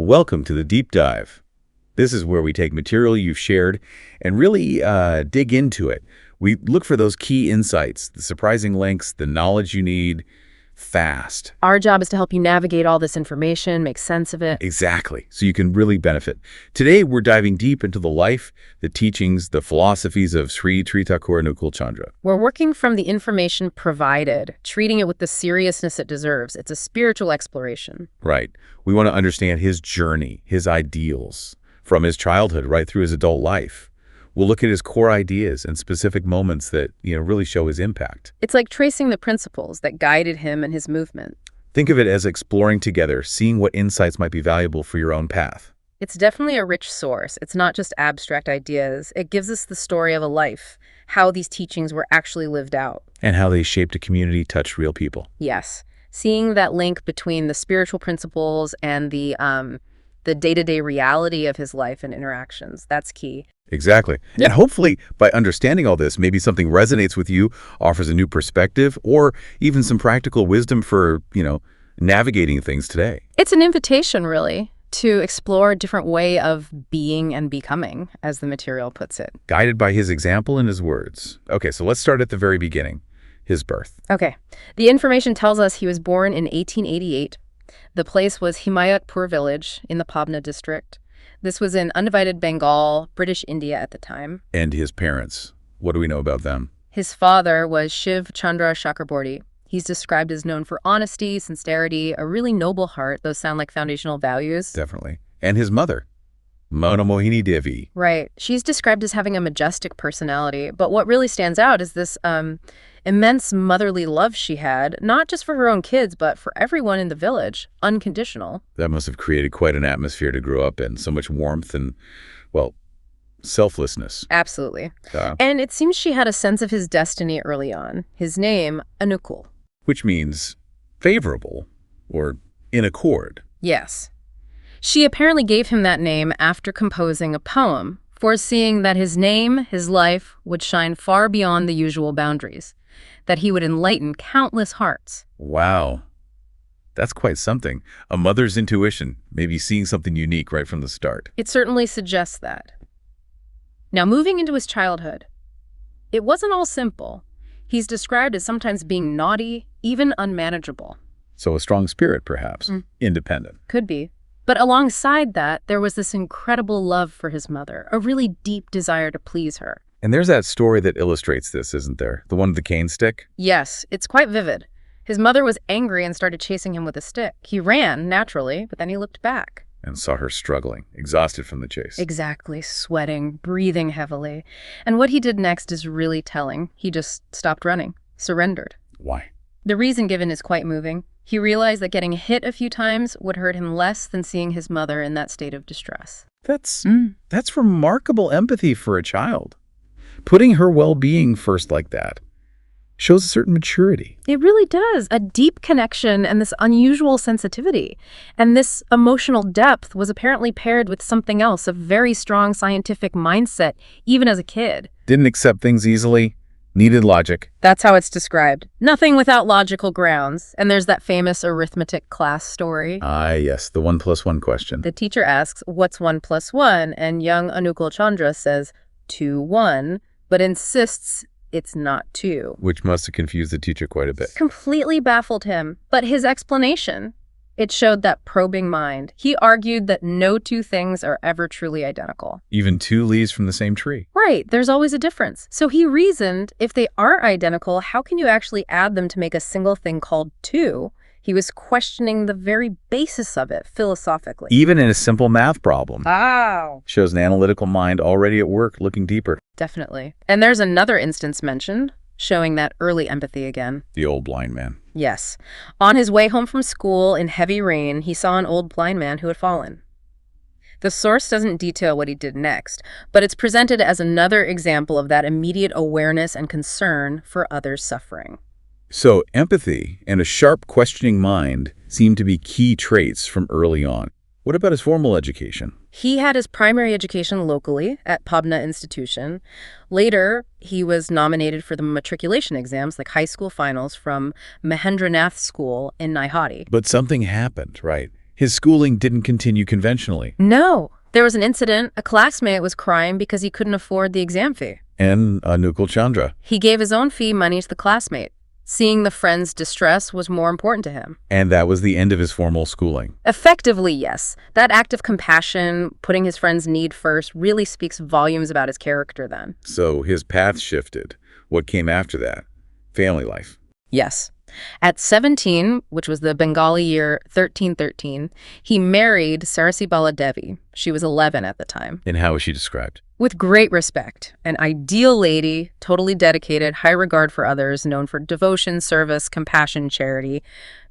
Welcome to the Deep Dive. This is where we take material you've shared and really dig into it. We look for those key insights, the surprising links, the knowledge you need fast. Our job is to help you navigate all this information, make sense of it. Exactly, so you can really benefit. Today, we're diving deep into the life, the teachings, the philosophies of Sri Thakur Anukulchandra. We're working from the information provided, treating it with the seriousness it deserves. It's a spiritual exploration. Right. We want to understand his journey, his ideals, from his childhood right through his adult life. We'll look at his core ideas and specific moments that, really show his impact. It's like tracing the principles that guided him and his movement. Think of it as exploring together, seeing what insights might be valuable for your own path. It's definitely a rich source. It's not just abstract ideas. It gives us the story of a life, how these teachings were actually lived out. And how they shaped a community, touched real people. Yes. Seeing that link between the spiritual principles and the day-to-day reality of his life and interactions, that's key. Exactly. And hopefully, by understanding all this, maybe something resonates with you, offers a new perspective, or even some practical wisdom for, navigating things today. It's an invitation, really, to explore a different way of being and becoming, as the material puts it. Guided by his example and his words. Okay, so let's start at the very beginning, his birth. Okay. The information tells us he was born in 1888. The place was Himayatpur village in the Pabna district. This was in undivided Bengal, British India at the time. And his parents, what do we know about them? His father was Shiv Chandra Chakraborty. He's described as known for honesty, sincerity, a really noble heart. Those sound like foundational values. Definitely. And his mother, Manomohini Devi. Right. She's described as having a majestic personality. But what really stands out is this immense motherly love she had, not just for her own kids, but for everyone in the village, unconditional. That must have created quite an atmosphere to grow up in, so much warmth and, selflessness. Absolutely. And it seems she had a sense of his destiny early on. His name, Anukul. Which means favorable or in accord. Yes. She apparently gave him that name after composing a poem, foreseeing that his name, his life, would shine far beyond the usual boundaries, that he would enlighten countless hearts. Wow. That's quite something. A mother's intuition, maybe seeing something unique right from the start. It certainly suggests that. Now, moving into his childhood, it wasn't all simple. He's described as sometimes being naughty, even unmanageable. So a strong spirit, perhaps. Independent. Could be. But alongside that, there was this incredible love for his mother, a really deep desire to please her. And there's that story that illustrates this, isn't there? The one with the cane stick? Yes, it's quite vivid. His mother was angry and started chasing him with a stick. He ran, naturally, but then he looked back. And saw her struggling, exhausted from the chase. Exactly, sweating, breathing heavily. And what he did next is really telling. He just stopped running, surrendered. Why? The reason given is quite moving. He realized that getting hit a few times would hurt him less than seeing his mother in that state of distress. That's remarkable empathy for a child. Putting her well-being first like that shows a certain maturity. It really does. A deep connection and this unusual sensitivity. And this emotional depth was apparently paired with something else, a very strong scientific mindset, even as a kid. Didn't accept things easily. Needed logic. That's how it's described. Nothing without logical grounds. And there's that famous arithmetic class story. Ah, yes, the 1 + 1 question. The teacher asks, what's 1 + 1? And young Anukulchandra says, 2, 1, but insists it's not 2. Which must have confused the teacher quite a bit. Completely baffled him. But his explanation, it showed that probing mind. He argued that no two things are ever truly identical. Even 2 leaves from the same tree. Right, there's always a difference. So he reasoned, if they are identical, how can you actually add them to make a single thing called 2? He was questioning the very basis of it philosophically. Even in a simple math problem. Wow. Shows an analytical mind already at work, looking deeper. Definitely. And there's another instance mentioned, showing that early empathy again. The old blind man. Yes. On his way home from school in heavy rain, he saw an old blind man who had fallen. The source doesn't detail what he did next, but it's presented as another example of that immediate awareness and concern for others' suffering. So empathy and a sharp questioning mind seem to be key traits from early on. What about his formal education? He had his primary education locally at Pabna Institution. Later, he was nominated for the matriculation exams, like high school finals, from Mahendranath School in Naihati. But something happened, right? His schooling didn't continue conventionally. No. There was an incident. A classmate was crying because he couldn't afford the exam fee. And Anukulchandra. He gave his own fee money to the classmate. Seeing the friend's distress was more important to him. And that was the end of his formal schooling. Effectively, yes. That act of compassion, putting his friend's need first, really speaks volumes about his character then. So his path shifted. What came after that? Family life. Yes. At 17, which was the Bengali year 1313, he married Sarasibala Devi. She was 11 at the time. And how was she described? With great respect, an ideal lady, totally dedicated, high regard for others, known for devotion, service, compassion, charity,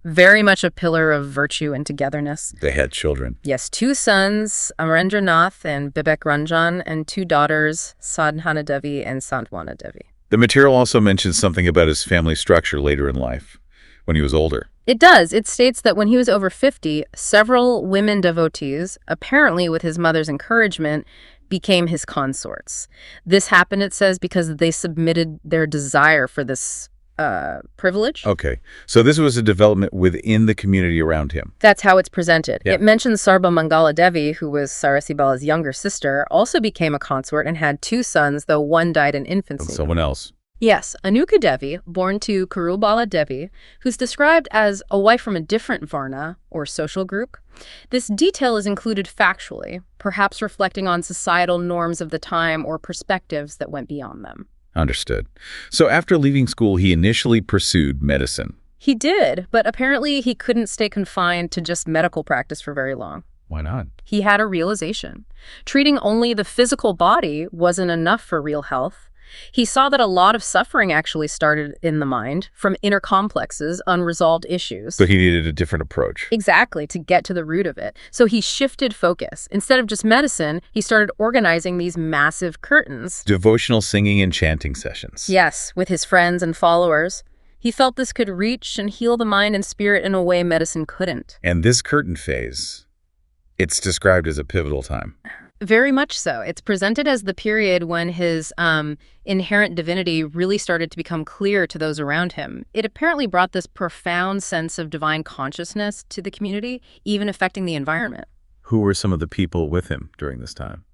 very much a pillar of virtue and togetherness. They had children. Yes, 2 sons, Arendranath and Bibek Ranjan, and 2 daughters, Sadhana Devi and Santwana Devi. The material also mentions something about his family structure later in life, when he was older. It does. It states that when he was over 50, several women devotees, apparently with his mother's encouragement, became his consorts. This happened, it says, because they submitted their desire for this privilege. Okay, so this was a development within the community around him. That's how it's presented. Yeah. It mentions Sarba Mangala Devi, who was Sarasibala's younger sister, also became a consort and had 2 sons, though one died in infancy. Someone else. Yes, Anuka Devi, born to Kurubala Devi, who's described as a wife from a different Varna, or social group. This detail is included factually, perhaps reflecting on societal norms of the time or perspectives that went beyond them. Understood. So after leaving school, he initially pursued medicine. He did, but apparently he couldn't stay confined to just medical practice for very long. Why not? He had a realization. Treating only the physical body wasn't enough for real health. He saw that a lot of suffering actually started in the mind from inner complexes, unresolved issues. So he needed a different approach. Exactly, to get to the root of it. So he shifted focus. Instead of just medicine, he started organizing these massive curtains. Devotional singing and chanting sessions. Yes, with his friends and followers. He felt this could reach and heal the mind and spirit in a way medicine couldn't. And this curtain phase, it's described as a pivotal time. Very much so. It's presented as the period when his inherent divinity really started to become clear to those around him. It apparently brought this profound sense of divine consciousness to the community, even affecting the environment. Who were some of the people with him during this time?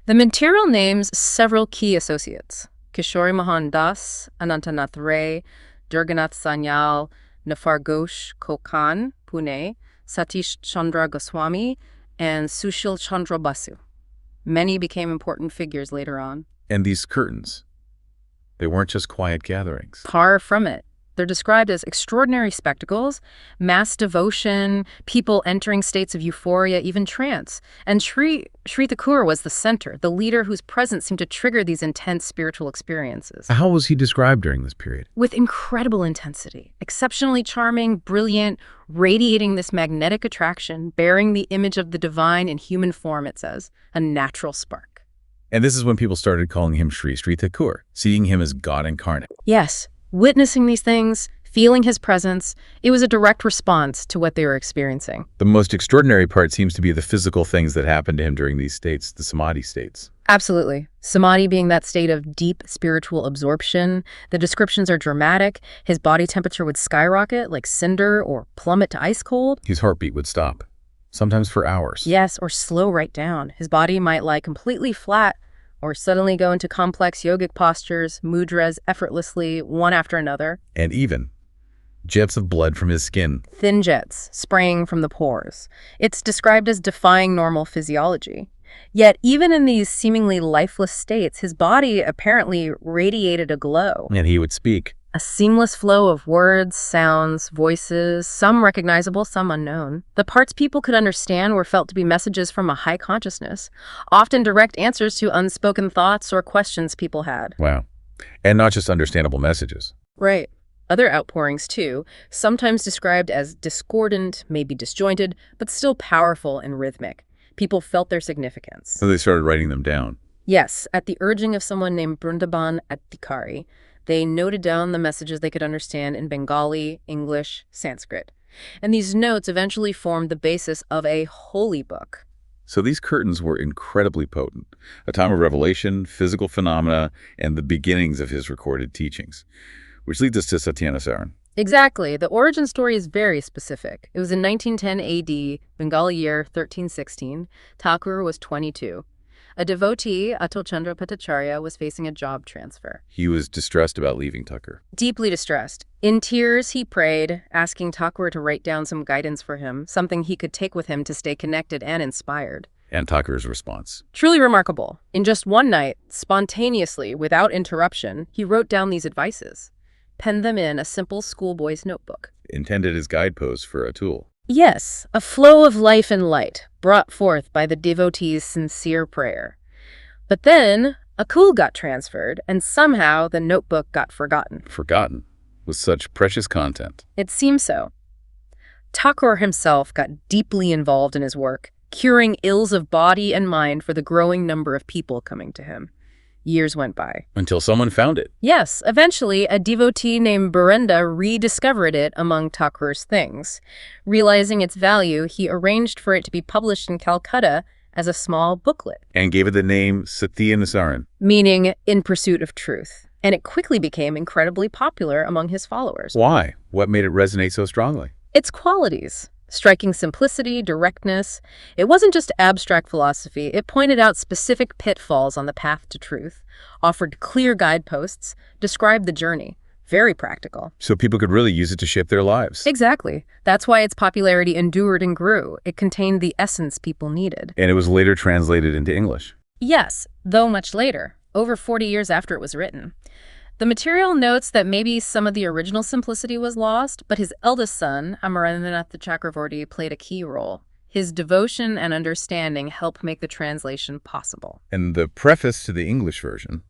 The material names several key associates: Kishori Mohan Das, Anantanath Ray, Durganath Sanyal, Nafar Ghosh Kokan, Pune, Satish Chandra Goswami, and Sushil Chandra Basu. Many became important figures later on. And these curtains, they weren't just quiet gatherings. Far from it. They're described as extraordinary spectacles, mass devotion, people entering states of euphoria, even trance. And Sri Thakur was the center, the leader whose presence seemed to trigger these intense spiritual experiences. How was he described during this period? With incredible intensity, exceptionally charming, brilliant, radiating this magnetic attraction, bearing the image of the divine in human form, it says, a natural spark. And this is when people started calling him Sri Thakur, seeing him as God incarnate. Yes. Witnessing these things, feeling his presence, it was a direct response to what they were experiencing. The most extraordinary part seems to be the physical things that happened to him during these states, the samadhi states. Absolutely. Samadhi being that state of deep spiritual absorption. The descriptions are dramatic. His body temperature would skyrocket like cinder or plummet to ice cold. His heartbeat would stop, sometimes for hours. Yes, or slow right down. His body might lie completely flat or suddenly go into complex yogic postures, mudras, effortlessly, one after another. And even jets of blood from his skin. Thin jets spraying from the pores. It's described as defying normal physiology. Yet, even in these seemingly lifeless states, his body apparently radiated a glow. And he would speak. A seamless flow of words, sounds, voices, some recognizable, some unknown. The parts people could understand were felt to be messages from a high consciousness, often direct answers to unspoken thoughts or questions people had. Wow. And not just understandable messages. Right. Other outpourings, too, sometimes described as discordant, maybe disjointed, but still powerful and rhythmic. People felt their significance. So they started writing them down. Yes, at the urging of someone named Brundaban Attikari, they noted down the messages they could understand in Bengali, English, Sanskrit. And these notes eventually formed the basis of a holy book. So these curtains were incredibly potent, a time of revelation, physical phenomena, and the beginnings of his recorded teachings. Which leads us to Satyanasaran. Exactly. The origin story is very specific. It was in 1910 AD, Bengali year 1316. Thakur was 22. A devotee, Anukulchandra Bhattacharya, was facing a job transfer. He was distressed about leaving Tucker. Deeply distressed. In tears, he prayed, asking Thakur to write down some guidance for him, something he could take with him to stay connected and inspired. And Tucker's response. Truly remarkable. In just one night, spontaneously, without interruption, he wrote down these advices, penned them in a simple schoolboy's notebook. Intended as guideposts for Atul. Yes, a flow of life and light, brought forth by the devotee's sincere prayer. But then, Akul got transferred, and somehow the notebook got forgotten. Forgotten. With such precious content. It seems so. Thakur himself got deeply involved in his work, curing ills of body and mind for the growing number of people coming to him. Years went by. Until someone found it. Yes, eventually a devotee named Berenda rediscovered it among Thakur's things. Realizing its value, he arranged for it to be published in Calcutta as a small booklet. And gave it the name Satya, meaning in pursuit of truth. And it quickly became incredibly popular among his followers. Why? What made it resonate so strongly? Its qualities. Striking simplicity, directness. It wasn't just abstract philosophy. It pointed out specific pitfalls on the path to truth, offered clear guideposts, described the journey. Very practical. So people could really use it to shape their lives. Exactly. That's why its popularity endured and grew. It contained the essence people needed. And it was later translated into English. Yes, though much later, over 40 years after it was written. The material notes that maybe some of the original simplicity was lost, but his eldest son, Amarendranath Chakravorty, played a key role. His devotion and understanding helped make the translation possible. And the preface to the English version,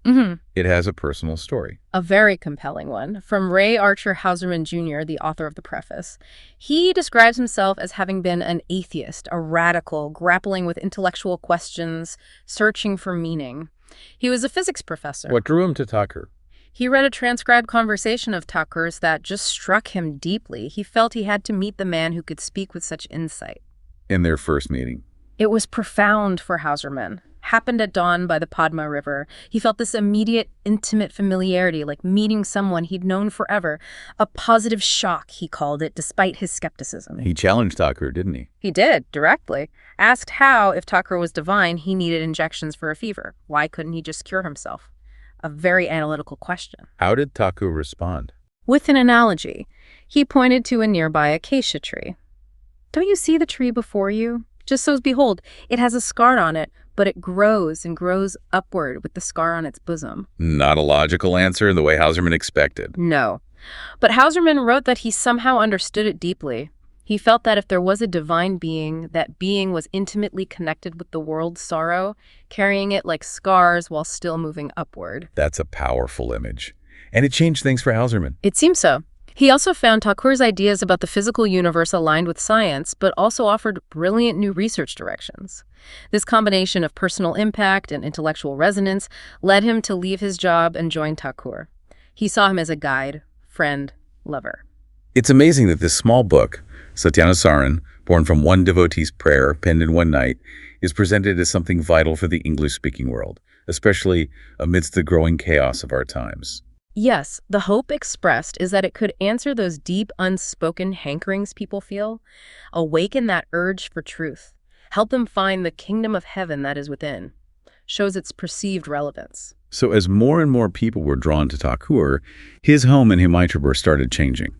it has a personal story. A very compelling one, from Ray Archer Hauserman Jr., the author of the preface. He describes himself as having been an atheist, a radical, grappling with intellectual questions, searching for meaning. He was a physics professor. What drew him to Thakur? He read a transcribed conversation of Thakur's that just struck him deeply. He felt he had to meet the man who could speak with such insight. In their first meeting. It was profound for Hauserman. Happened at dawn by the Padma River. He felt this immediate, intimate familiarity, like meeting someone he'd known forever. A positive shock, he called it, despite his skepticism. He challenged Thakur, didn't he? He did, directly. Asked how, if Thakur was divine, he needed injections for a fever. Why couldn't he just cure himself? A very analytical question. How did Thakur respond? With an analogy. He pointed to a nearby acacia tree. Don't you see the tree before you? Just so behold, it has a scar on it, but it grows and grows upward with the scar on its bosom. Not a logical answer in the way Hauserman expected. No. But Hauserman wrote that he somehow understood it deeply. He felt that if there was a divine being, that being was intimately connected with the world's sorrow, carrying it like scars while still moving upward. That's a powerful image. And it changed things for Hauserman. It seems so. He also found Thakur's ideas about the physical universe aligned with science, but also offered brilliant new research directions. This combination of personal impact and intellectual resonance led him to leave his job and join Thakur. He saw him as a guide, friend, lover. It's amazing that this small book, Satyanusaran, born from one devotee's prayer, penned in one night, is presented as something vital for the English-speaking world, especially amidst the growing chaos of our times. Yes, the hope expressed is that it could answer those deep, unspoken hankerings people feel, awaken that urge for truth, help them find the kingdom of heaven that is within, shows its perceived relevance. So as more and more people were drawn to Thakur, his home in Himalayapur started changing.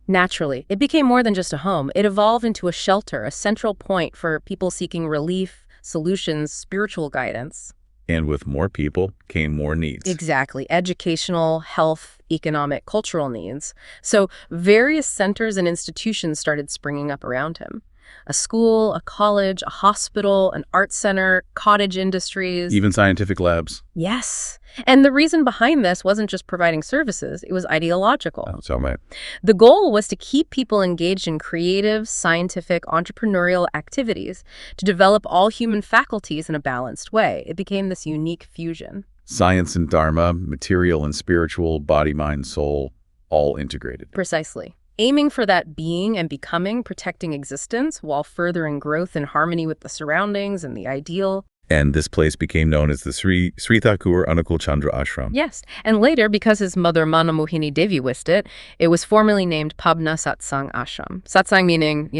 Naturally, it became more than just a home. It evolved into a shelter, a central point for people seeking relief, solutions, spiritual guidance. And with more people came more needs. Exactly. Educational, health, economic, cultural needs. So various centers and institutions started springing up around him. A school, a college, a hospital, an art center, cottage industries. Even scientific labs. Yes. And the reason behind this wasn't just providing services, it was ideological. Oh, so right. The goal was to keep people engaged in creative, scientific, entrepreneurial activities, to develop all human faculties in a balanced way. It became this unique fusion. Science and dharma, material and spiritual, body, mind, soul, all integrated. Precisely. Aiming for that being and becoming, protecting existence while furthering growth in harmony with the surroundings and the ideal. And this place became known as the Sri Thakur Anukulchandra Ashram. Yes, and later, because his mother Manamohini Devi wished it, it was formally named Pabna Satsang Ashram. Satsang meaning,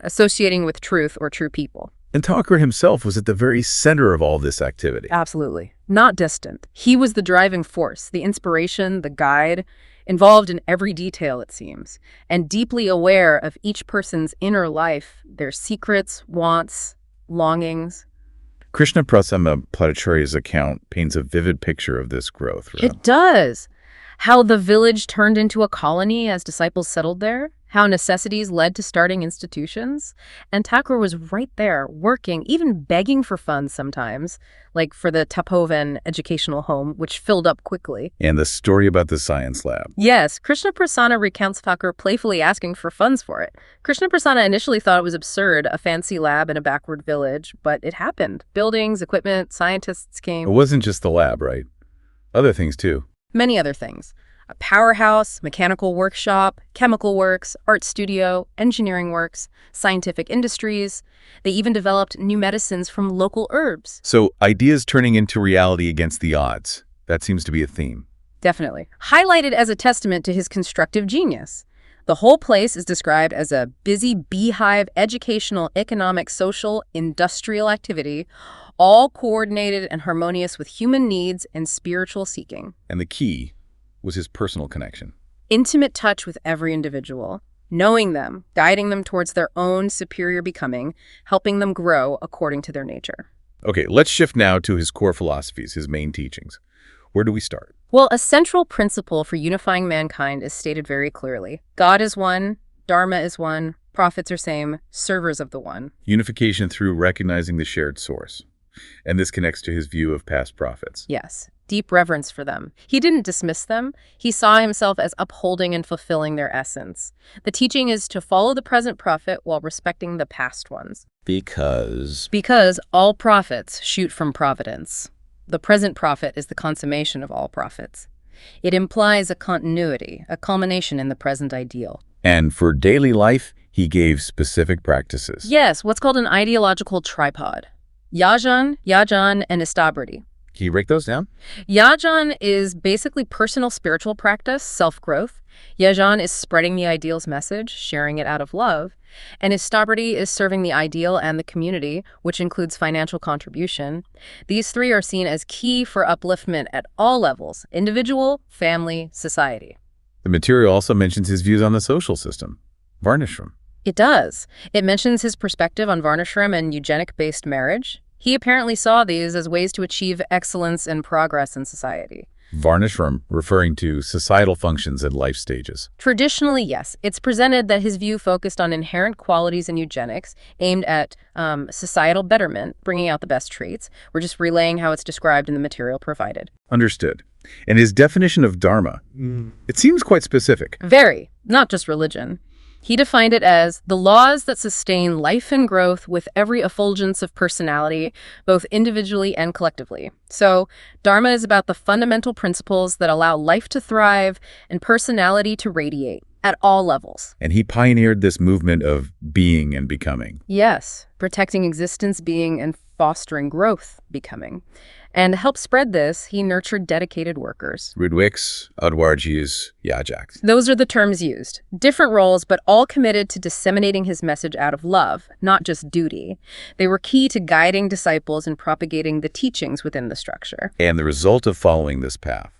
associating with truth or true people. And Thakur himself was at the very center of all this activity. Absolutely. Not distant. He was the driving force, the inspiration, the guide, involved in every detail, it seems, and deeply aware of each person's inner life, their secrets, wants, longings. Krishna Prasama Bhattacharya's account paints a vivid picture of this growth. It does. How the village turned into a colony as disciples settled there, how necessities led to starting institutions, and Thakur was right there, working, even begging for funds sometimes, like for the Tapovan educational home, which filled up quickly. And the story about the science lab. Yes, Krishna Prasanna recounts Thakur playfully asking for funds for it. Krishna Prasanna initially thought it was absurd, a fancy lab in a backward village, but it happened. Buildings, equipment, scientists came. It wasn't just the lab, right? Other things, too. Many other things. A powerhouse, mechanical workshop, chemical works, art studio, engineering works, scientific industries. They even developed new medicines from local herbs. So ideas turning into reality against the odds. That seems to be a theme. Definitely. Highlighted as a testament to his constructive genius. The whole place is described as a busy beehive educational, economic, social, industrial activity, all coordinated and harmonious with human needs and spiritual seeking. And the key was his personal connection. Intimate touch with every individual, knowing them, guiding them towards their own superior becoming, helping them grow according to their nature. Okay, let's shift now to his core philosophies, his main teachings. Where do we start? Well, a central principle for unifying mankind is stated very clearly. God is one, Dharma is one, prophets are same, servers of the one. Unification through recognizing the shared source. And this connects to his view of past prophets. Yes, deep reverence for them. He didn't dismiss them. He saw himself as upholding and fulfilling their essence. The teaching is to follow the present prophet while respecting the past ones. Because all prophets shoot from providence. The present prophet is the consummation of all prophets. It implies a continuity, a culmination in the present ideal. And for daily life, he gave specific practices. Yes, what's called an ideological tripod. Yajan, and Istabriti. Can you break those down? Yajan is basically personal spiritual practice, self-growth. Yajan is spreading the ideal's message, sharing it out of love. And Istabriti is serving the ideal and the community, which includes financial contribution. These three are seen as key for upliftment at all levels, individual, family, society. The material also mentions his views on the social system. Varnashram. It does. It mentions his perspective on Varnashram and eugenic-based marriage. He apparently saw these as ways to achieve excellence and progress in society. Varnashram, referring to societal functions and life stages. Traditionally, yes. It's presented that his view focused on inherent qualities in eugenics, aimed at societal betterment, bringing out the best traits. We're just relaying how it's described in the material provided. Understood. And his definition of dharma, it seems quite specific. Very. Not just religion. He defined it as the laws that sustain life and growth with every effulgence of personality, both individually and collectively. So, Dharma is about the fundamental principles that allow life to thrive and personality to radiate at all levels. And he pioneered this movement of being and becoming. Yes, protecting existence, being, and fostering growth, becoming. And to help spread this, he nurtured dedicated workers. Ridwiks, Adwarjis, Yajaks. Those are the terms used. Different roles, but all committed to disseminating his message out of love, not just duty. They were key to guiding disciples and propagating the teachings within the structure. And the result of following this path,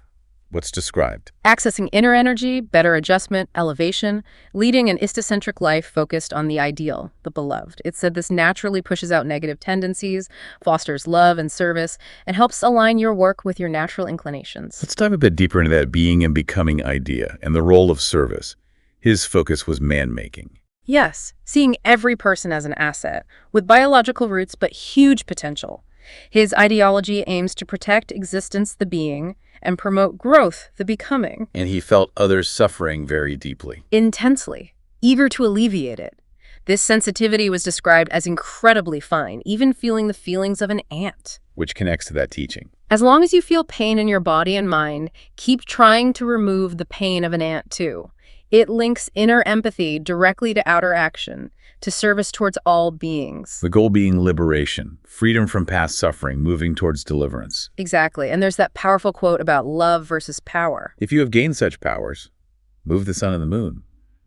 what's described? Accessing inner energy, better adjustment, elevation, leading an istacentric life focused on the ideal, the beloved. It said this naturally pushes out negative tendencies, fosters love and service, and helps align your work with your natural inclinations. Let's dive a bit deeper into that being and becoming idea and the role of service. His focus was man-making. Yes, seeing every person as an asset, with biological roots but huge potential. His ideology aims to protect existence, the being, and promote growth, the becoming. And he felt others suffering very deeply. Intensely, eager to alleviate it. This sensitivity was described as incredibly fine, even feeling the feelings of an ant. Which connects to that teaching. As long as you feel pain in your body and mind, keep trying to remove the pain of an ant too. It links inner empathy directly to outer action, to service towards all beings. The goal being liberation, freedom from past suffering, moving towards deliverance. Exactly. And there's that powerful quote about love versus power. If you have gained such powers, move the sun and the moon.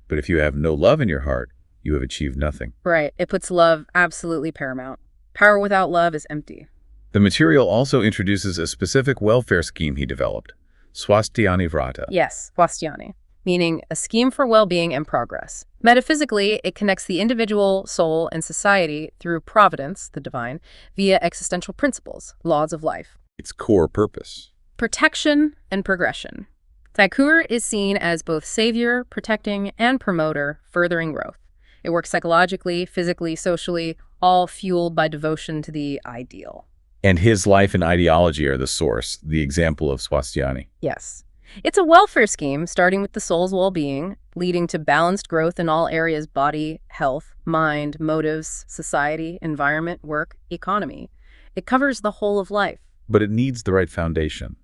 But if you have no love in your heart, you have achieved nothing. Right. It puts love absolutely paramount. Power without love is empty. The material also introduces a specific welfare scheme he developed, Swasthani Vrata. Yes, Swastiani, meaning a scheme for well-being and progress. Metaphysically, it connects the individual, soul, and society through providence, the divine, via existential principles, laws of life. Its core purpose. Protection and progression. Thakur is seen as both savior, protecting, and promoter, furthering growth. It works psychologically, physically, socially, all fueled by devotion to the ideal. And his life and ideology are the source, the example of Swasthani. Yes. It's a welfare scheme starting with the soul's well-being, leading to balanced growth in all areas: body, health, mind, motives, society, environment, work, economy. It covers the whole of life. But it needs the right foundation,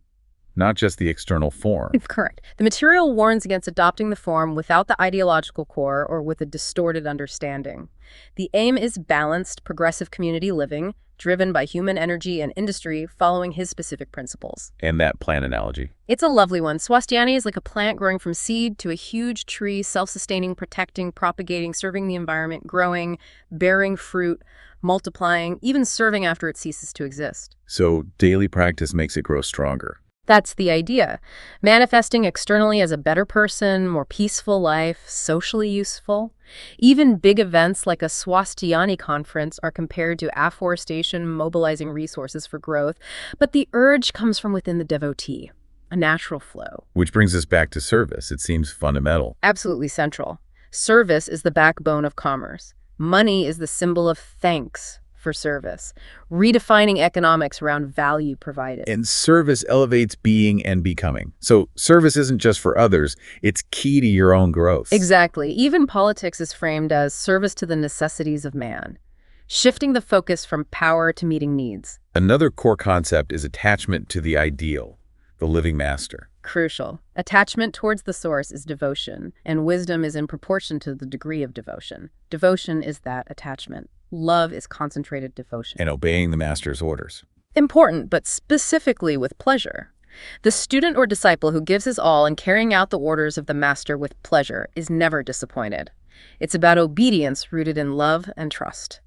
not just the external form. Correct. The material warns against adopting the form without the ideological core or with a distorted understanding. The aim is balanced, progressive community living, driven by human energy and industry, following his specific principles. And that plant analogy. It's a lovely one. Swasthani is like a plant growing from seed to a huge tree, self-sustaining, protecting, propagating, serving the environment, growing, bearing fruit, multiplying, even serving after it ceases to exist. So daily practice makes it grow stronger. That's the idea. Manifesting externally as a better person, more peaceful life, socially useful. Even big events like a Swasthani conference are compared to afforestation, mobilizing resources for growth. But the urge comes from within the devotee, a natural flow. Which brings us back to service. It seems fundamental. Absolutely central. Service is the backbone of commerce. Money is the symbol of thanks for service, redefining economics around value provided. And service elevates being and becoming. So service isn't just for others, it's key to your own growth. Exactly. Even politics is framed as service to the necessities of man, shifting the focus from power to meeting needs. Another core concept is attachment to the ideal, the living master. Crucial. Attachment towards the source is devotion, and wisdom is in proportion to the degree of devotion. Devotion is that attachment. Love is concentrated devotion. And obeying the master's orders. Important, but specifically with pleasure. The student or disciple who gives his all in carrying out the orders of the master with pleasure is never disappointed. It's about obedience rooted in love and trust.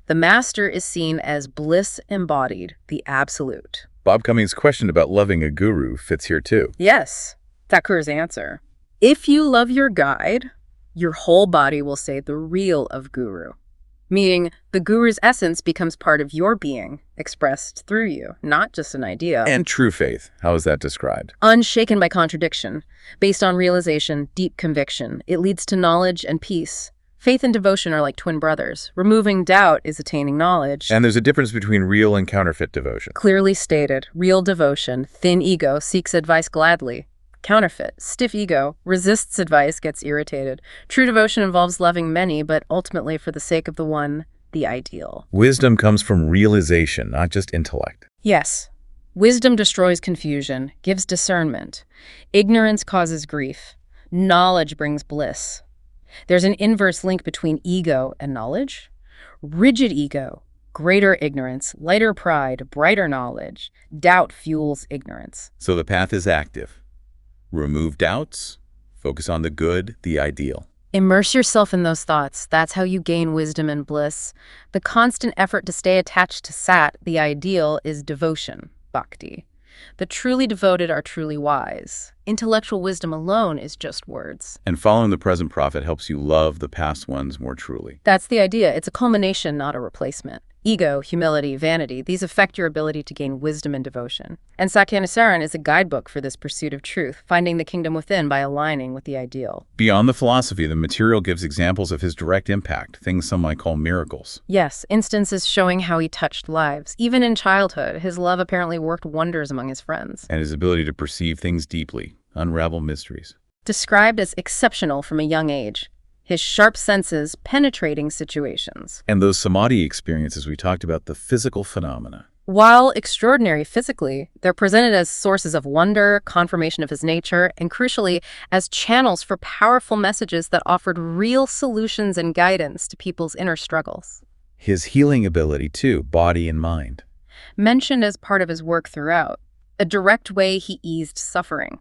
The master is seen as bliss embodied, the absolute. Bob Cummings' question about loving a guru fits here too. Yes, Thakur's answer. If you love your guide, your whole body will say the real of guru. Meaning, the guru's essence becomes part of your being, expressed through you, not just an idea. And true faith, how is that described? Unshaken by contradiction, based on realization, deep conviction. It leads to knowledge and peace. Faith and devotion are like twin brothers. Removing doubt is attaining knowledge. And there's a difference between real and counterfeit devotion. Clearly stated, real devotion, thin ego, seeks advice gladly. Counterfeit, stiff ego, resists advice, gets irritated. True devotion involves loving many, but ultimately for the sake of the one, the ideal. Wisdom comes from realization, not just intellect. Yes. Wisdom destroys confusion, gives discernment. Ignorance causes grief. Knowledge brings bliss. There's an inverse link between ego and knowledge. Rigid ego, greater ignorance, lighter pride, brighter knowledge. Doubt fuels ignorance. So the path is active. Remove doubts, focus on the good, the ideal. Immerse yourself in those thoughts. That's how you gain wisdom and bliss. The constant effort to stay attached to Sat, the ideal, is devotion, bhakti. The truly devoted are truly wise. Intellectual wisdom alone is just words. And following the present prophet helps you love the past ones more truly. That's the idea. It's a culmination, not a replacement. Ego, humility, vanity, these affect your ability to gain wisdom and devotion. And Sakyanusaran is a guidebook for this pursuit of truth, finding the kingdom within by aligning with the ideal. Beyond the philosophy, the material gives examples of his direct impact, things some might call miracles. Yes, instances showing how he touched lives. Even in childhood, his love apparently worked wonders among his friends. And his ability to perceive things deeply, unravel mysteries. Described as exceptional from a young age. His sharp senses penetrating situations. And those samadhi experiences we talked about, the physical phenomena. While extraordinary physically, they're presented as sources of wonder, confirmation of his nature, and crucially, as channels for powerful messages that offered real solutions and guidance to people's inner struggles. His healing ability, too, body and mind. Mentioned as part of his work throughout, a direct way he eased suffering.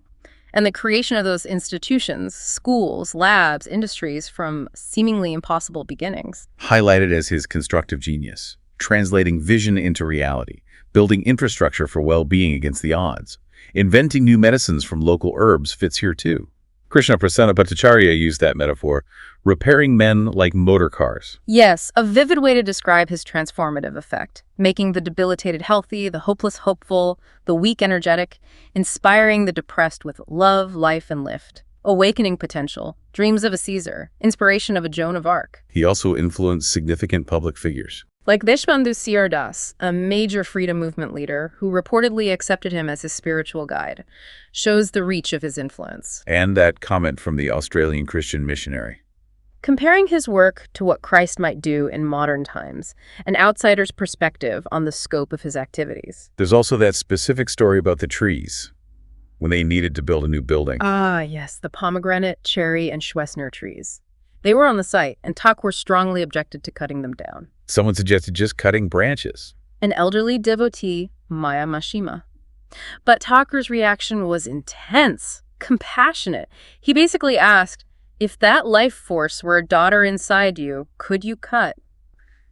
And the creation of those institutions, schools, labs, industries from seemingly impossible beginnings. Highlighted as his constructive genius, translating vision into reality, building infrastructure for well-being against the odds. Inventing new medicines from local herbs fits here too. Krishna Prasanna Bhattacharya used that metaphor, repairing men like motor cars. Yes, a vivid way to describe his transformative effect, making the debilitated healthy, the hopeless hopeful, the weak energetic, inspiring the depressed with love, life, and lift, awakening potential, dreams of a Caesar, inspiration of a Joan of Arc. He also influenced significant public figures. Like Deshbandhu Siar Das, a major freedom movement leader who reportedly accepted him as his spiritual guide, shows the reach of his influence. And that comment from the Australian Christian missionary. Comparing his work to what Christ might do in modern times, an outsider's perspective on the scope of his activities. There's also that specific story about the trees, when they needed to build a new building. Ah, yes, the pomegranate, cherry, and Schwessner trees. They were on the site, and Thakur strongly objected to cutting them down. Someone suggested just cutting branches. An elderly devotee, Maya Mashima. But Thakur's reaction was intense, compassionate. He basically asked, if that life force were a daughter inside you, could you cut?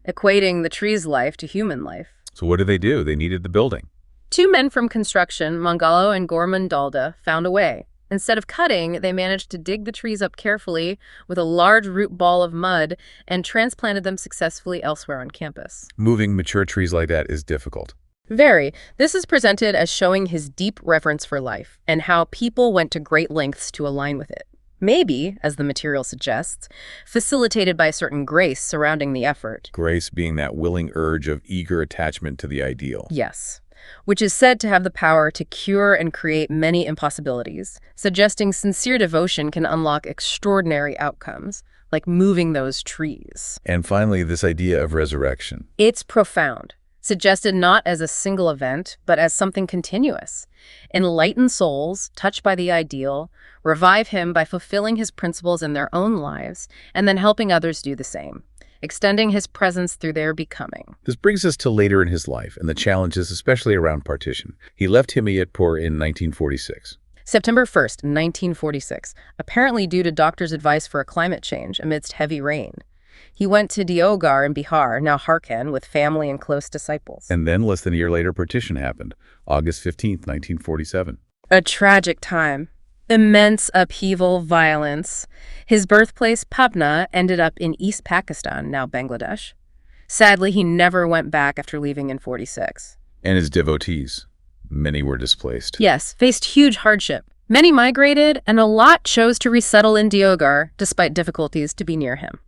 Equating the tree's life to human life. So what did they do? They needed the building. Two men from construction, Mangalo and Gorman Dalda, found a way. Instead of cutting, they managed to dig the trees up carefully with a large root ball of mud and transplanted them successfully elsewhere on campus. Moving mature trees like that is difficult. Very. This is presented as showing his deep reverence for life and how people went to great lengths to align with it. Maybe, as the material suggests, facilitated by a certain grace surrounding the effort. Grace being that willing urge of eager attachment to the ideal. Yes. Which is said to have the power to cure and create many impossibilities, suggesting sincere devotion can unlock extraordinary outcomes, like moving those trees. And finally, this idea of resurrection. It's profound, suggested not as a single event, but as something continuous. Enlighten souls, touched by the ideal, revive him by fulfilling his principles in their own lives, and then helping others do the same, extending his presence through their becoming. This brings us to later in his life and the challenges, especially around partition. He left Himayatpur in 1946. September 1st, 1946, apparently due to doctors' advice for a climate change amidst heavy rain. He went to Deoghar in Bihar, now Jharkhand, with family and close disciples. And then, less than a year later, partition happened, August 15th, 1947. A tragic time. Immense upheaval, violence. His birthplace, Pabna, ended up in East Pakistan, now Bangladesh. Sadly, he never went back after leaving in 46. And his devotees. Many were displaced. Yes, faced huge hardship. Many migrated, and a lot chose to resettle in Deoghar, despite difficulties to be near him.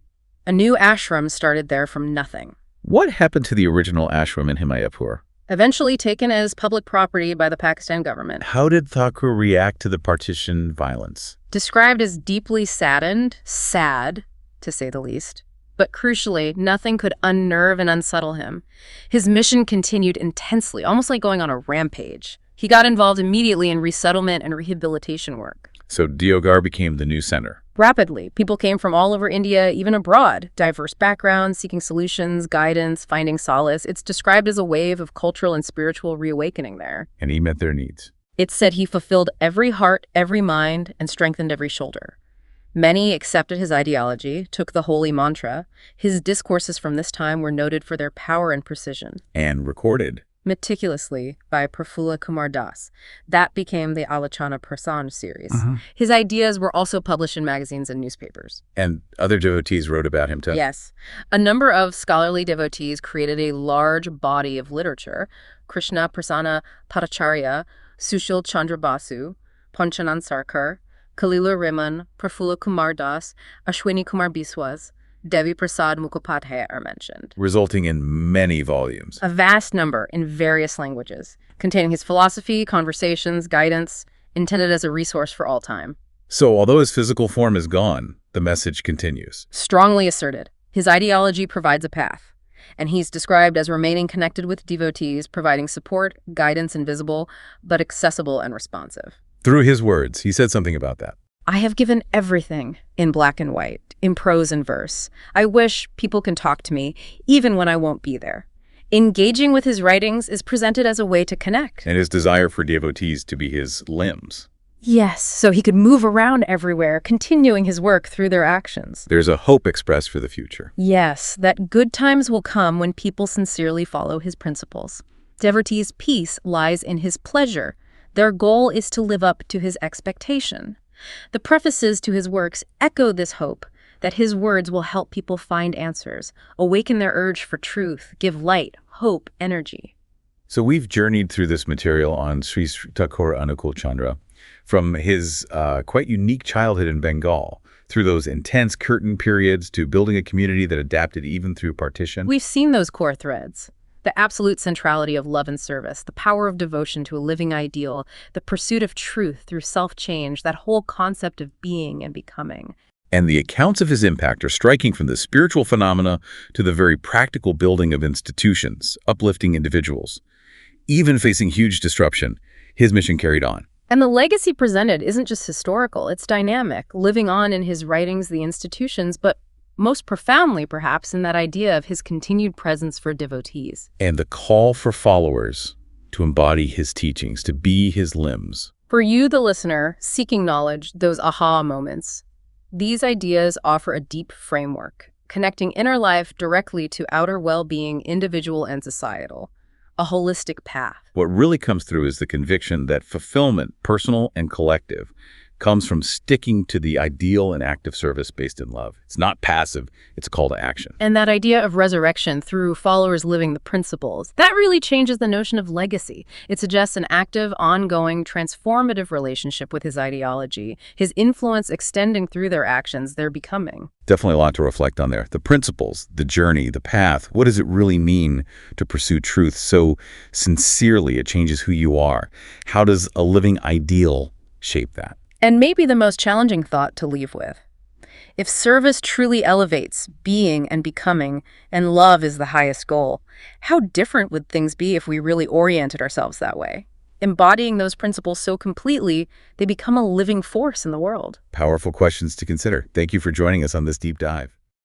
A new ashram started there from nothing. What happened to the original ashram in Himayatpur? Eventually taken as public property by the Pakistan government. How did Thakur react to the partition violence? Described as deeply saddened, sad, to say the least. But crucially, nothing could unnerve and unsettle him. His mission continued intensely, almost like going on a rampage. He got involved immediately in resettlement and rehabilitation work. So Deoghar became the new center. Rapidly, people came from all over India, even abroad, diverse backgrounds, seeking solutions, guidance, finding solace. It's described as a wave of cultural and spiritual reawakening there. And he met their needs. It's said he fulfilled every heart, every mind, and strengthened every shoulder. Many accepted his ideology, took the holy mantra. His discourses from this time were noted for their power and precision. And recorded. Meticulously by Prafulla Kumar Das. That became the Alochana Prasan series. His ideas were also published in magazines and newspapers. And other devotees wrote about him too. Yes. A number of scholarly devotees created a large body of literature. Krishna Prasanna Bhattacharya, Sushil Chandra Basu, Panchanan Sarkar, Kalila Riman, Prafulla Kumar Das, Ashwini Kumar Biswas, Devi Prasad Mukhopadhyay are mentioned. Resulting in many volumes. A vast number in various languages, containing his philosophy, conversations, guidance, intended as a resource for all time. So although his physical form is gone, the message continues. Strongly asserted, his ideology provides a path. And he's described as remaining connected with devotees, providing support, guidance invisible, but accessible and responsive. Through his words, he said something about that. I have given everything in black and white, in prose and verse. I wish people can talk to me, even when I won't be there. Engaging with his writings is presented as a way to connect. And his desire for devotees to be his limbs. Yes, so he could move around everywhere, continuing his work through their actions. There's a hope expressed for the future. Yes, that good times will come when people sincerely follow his principles. Devotees' peace lies in his pleasure. Their goal is to live up to his expectation. The prefaces to his works echo this hope, that his words will help people find answers, awaken their urge for truth, give light, hope, energy. So we've journeyed through this material on Sri Thakur Anukulchandra, from his quite unique childhood in Bengal, through those intense curtain periods to building a community that adapted even through partition. We've seen those core threads. The absolute centrality of love and service, the power of devotion to a living ideal, the pursuit of truth through self-change, that whole concept of being and becoming. And the accounts of his impact are striking, from the spiritual phenomena to the very practical building of institutions, uplifting individuals. Even facing huge disruption, his mission carried on. And the legacy presented isn't just historical, it's dynamic, living on in his writings, the institutions, but most profoundly, perhaps, in that idea of his continued presence for devotees. And the call for followers to embody his teachings, to be his limbs. For you, the listener, seeking knowledge, those aha moments, these ideas offer a deep framework, connecting inner life directly to outer well-being, individual and societal. A holistic path. What really comes through is the conviction that fulfillment, personal and collective, comes from sticking to the ideal and active service based in love. It's not passive, it's a call to action. And that idea of resurrection through followers living the principles, that really changes the notion of legacy. It suggests an active, ongoing, transformative relationship with his ideology, his influence extending through their actions, their becoming. Definitely a lot to reflect on there. The principles, the journey, the path. What does it really mean to pursue truth so sincerely it changes who you are? How does a living ideal shape that? And maybe the most challenging thought to leave with. If service truly elevates being and becoming, and love is the highest goal, how different would things be if we really oriented ourselves that way? Embodying those principles so completely, they become a living force in the world. Powerful questions to consider. Thank you for joining us on this deep dive.